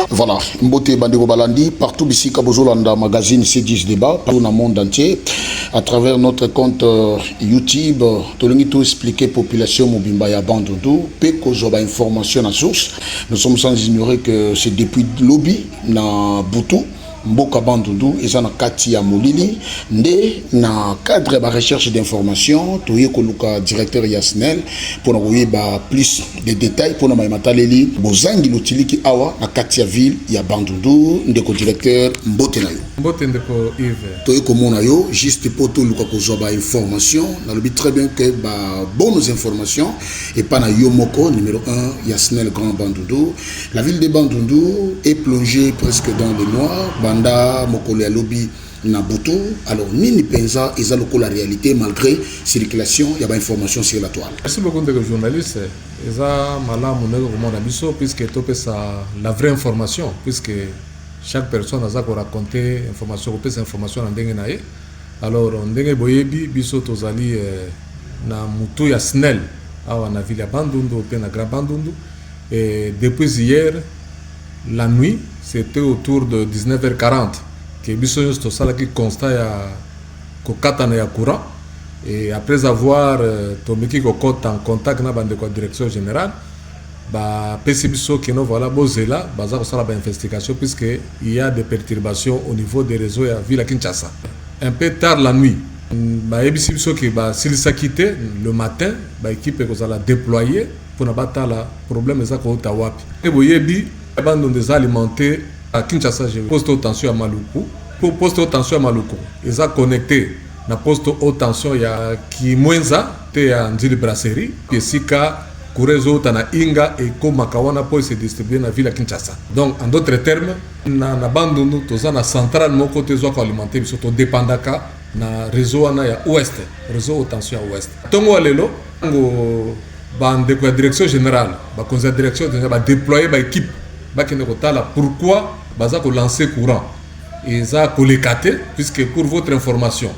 Voilà, Mbote Bandego Balandi, partout ici, Kabozolanda Magazine C10 Débat, partout dans le monde entier, à travers notre compte YouTube, tout expliquer population Mobimba ya Bandundu, Peko Zoba information à source. Nous sommes sans ignorer que c'est depuis lobby na Boutou. Mboka Bandundu eza na kati ya Molili nde na cadre de recherche d'information toye koluka directeur Yasnel pour na plus de détails pour na mataleli bozangi lotiliki awa na kati ya ville ya Bandundu ndeko directeur Mbote na yo Mbote ndeko Yves toye komona yo juste pour to luka kozwa ba information na lobi très bien que ba bonnes informations et pas na yo moko numéro 1 Yasnel Grand Bandundu. La ville de Bandundu est plongée presque dans le noir. Banda mokolo ya lobby na Boutou. Alors nini penza eza la réalité malgré circulation ya ba information sur la toile. Merci beaucoup de journaliste. Eza malamu nego komona biso puisque topé ça la vraie information puisque chaque personne a ko raconter information ko pesa information na ndenge na ye. Alors ndenge boyebi biso tozali na mutu ya Snell awa na ville ya Bandundu pe na Grand Bandundu et depuis hier la nuit, c'était autour de 19h40 que Bissonus Tosala qui constate Kokatana ya courant. Et après avoir Tomiki Kokot en contact avec la direction générale, PCBISO qui nous voilà Bozela, Baza Kosala investigation puisqu'il y a des perturbations au niveau des réseaux à Ville Kinshasa. Un peu tard la nuit, PCBISO qui s'il s'est quitté le matin, l'équipe est déployée pour ne pas le problème de Ottawapi. Et vous voyez, Bandon des alimentés à Kinshasa, j'ai posté haute tension à Maluku. Pour poster haute tension à Maluku, ils ont connecté na poste haute tension ya Kimwenza, te à Ndili Brasserie, puis Sika, Kurezo, Tana Inga et Komakawana pour se distribuer dans la ville à Kinshasa. Donc, en d'autres termes, na Bandundu, tous na centrale mon côté zo alimenté, surtout dépendaka na réseau na ya ouest, réseau haute tension à ouest. Tongo alelo, bande de direction générale, ba conseil direction générale, déployer ba équipe. Pourquoi baza ko lancer courant et ça collecté puisque pour votre information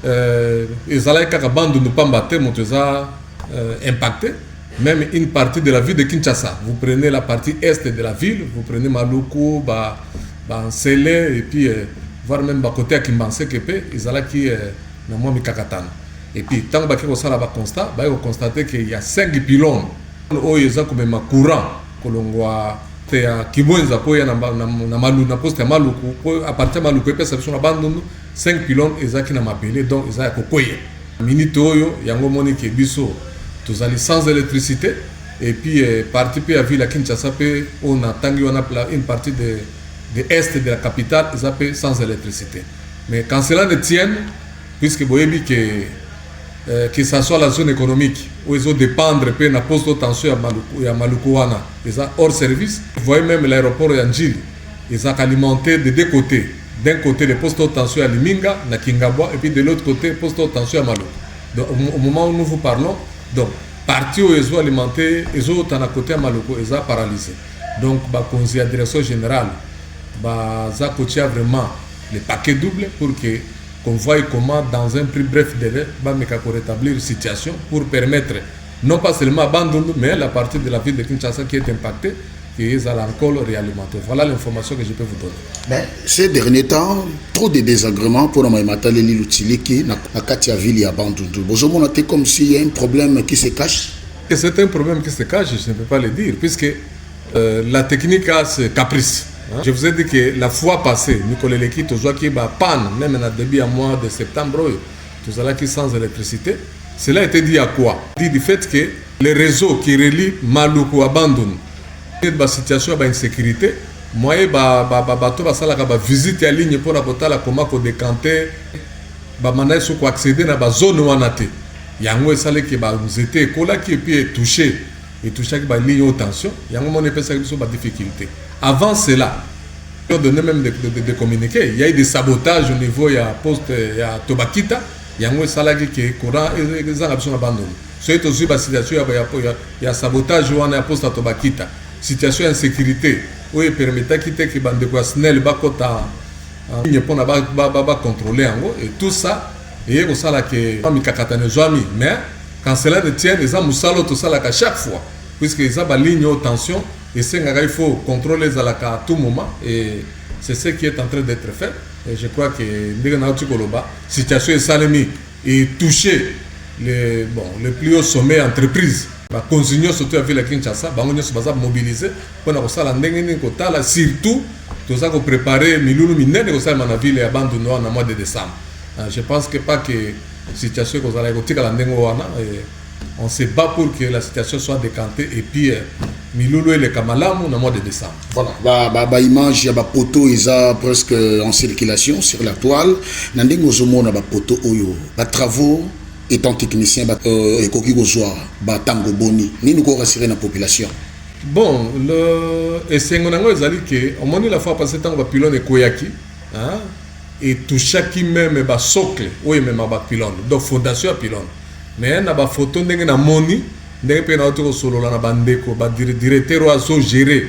ils allaient qu'à bande ne pas battre mon impacté même une partie de la ville de Kinshasa. Vous prenez la partie est de la ville, vous prenez Maluku, Nsele et puis voir même côté à Kimbanse Kepe, ils allaient qui na moi Mikakatana. Et puis tant que vous ça là constat, vous constatez qu'il y a 5 pylônes où ils ont comme un courant kolongwa ya Kimwenza po ya na malu na poste Maluku po à partir Maluku pesa biso na Bandundu 5 pylônes ezaki na mabele donc ezaya kokoye minute oyo yango moni ke biso tozali sans électricité et puis partie pe ya ville à Kinshasa pe on a tangi on a une partie de est de la capitale ezapé sans électricité. Mais quand cela ne tienne puisque boyebi que ça soit la zone économique où ils ont dépendre de la poste de tension à Malukuana, ils ont hors service. Vous voyez même l'aéroport Yanjili, ils ont alimenté de deux côtés. D'un côté, les postes de tension à Liminga, à Kingabwa, et puis de l'autre côté, les postes de tension à Maluku. Donc, au moment où nous vous parlons, donc, partie où ils ont alimenté, ils ont à côté à Maluku, ils ont paralysé. Donc, la direction générale, ça a vraiment les paquets doubles pour que qu'on voit comment dans un plus bref délai pour rétablir la situation pour permettre non pas seulement Bandundu mais la partie de la ville de Kinshasa qui est impactée qu'ils allaient encore réalimenter. Voilà l'information que je peux vous donner. Mais ces derniers temps, trop de désagréments pour la Maïmatali Lutiliki na Katia ville à Bandundu. Vous avez comme s'il y a un problème qui se cache. Et c'est un problème qui se cache, je ne peux pas le dire, puisque la technique a ce caprice. Je vous ai dit que la fois passée, Nicolas Leki, tout ça qui est panne, même en début à mois de septembre, tout ça qui sans électricité. Cela a été dit à quoi? Dit du fait que les réseaux qui relient Maluku à Bandundu, la situation d'insécurité, moi, je visite la ligne pour la comment décanter, je accéder à la zone où on a été. Il y a un salé qui nous était qui est touché. Et tout chaque ligne haute tension, il y a un moment où on a des difficultés. Avant cela, on donnait même de communiquer. Il y a eu des sabotages au niveau de poste à Tobakita. Il y a un salarié qui est courant et les gens ont abandonné. C'est aussi la situation, il y a sabotage où on a poste à Tobakita. Situation d'insécurité, où il permet de quitter que bande de Snell bakota ligne pour contrôler et tout ça. Et il ça là que mais quand cela ne tient, les gens tout ça à chaque fois, puisque ils ont une ligne haute tension, Et il faut contrôler Zalaka à tout moment. Et c'est ce qui est en train d'être fait. Et je crois que la situation est salamée et toucher les plus hauts sommets entreprises. Continuer surtout à la Kinshasa, on va mobiliser pour nous surtout tout ça qu'on préparer Milulu Mine de la ville et abandonner en mois de décembre. Je pense que pas que la situation qu'on a on se bat pour que la situation soit décantée et puis Milulu et le Kamalamu en mois de décembre. Voilà, image ya ba poto isa presque en circulation sur la toile. Nandeng ozomona ba poto oyo, ba travaux étant technicien et koki kozwa ba tango boni. Nini ko rassurer la population. Bon, le esengonango ezali que au moins la fois passé tango ba pylône e koyaki, hein, et tout chaque même ba socle, oui même ba pylône, donc fondation pylône. Mais na ba photo ndenge na moni, ndenge pe na auto solo la na bandeko ba directeur aso gérer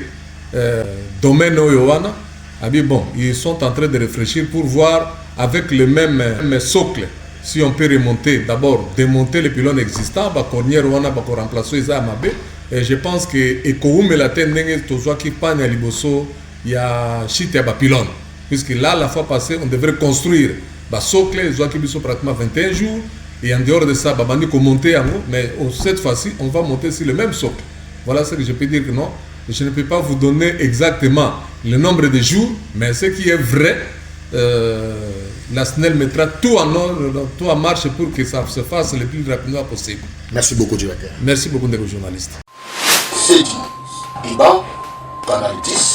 domaine oyo wana. Abi bon, ils sont en train de réfléchir pour voir avec le même socle si on peut remonter, d'abord démonter les pylônes existants, ba cornière wana ba ko remplacer isa mabe. Et je pense que Ekoume la tendenge tozoa qui pane à liboso il y a chite à pylône, puisque là la fois passée on devrait construire ba socle zoa qui biso pratiquement 21 jours. Et en dehors de ça, Babani peut monter en haut, mais cette fois-ci, on va monter sur le même socle. Voilà ce que je peux dire que non. Je ne peux pas vous donner exactement le nombre de jours, mais ce qui est vrai, la SNEL mettra tout en ordre, tout en marche pour que ça se fasse le plus rapidement possible. Merci beaucoup, directeur. Merci beaucoup, les journalistes. C'est dit. Débat, Canal 10.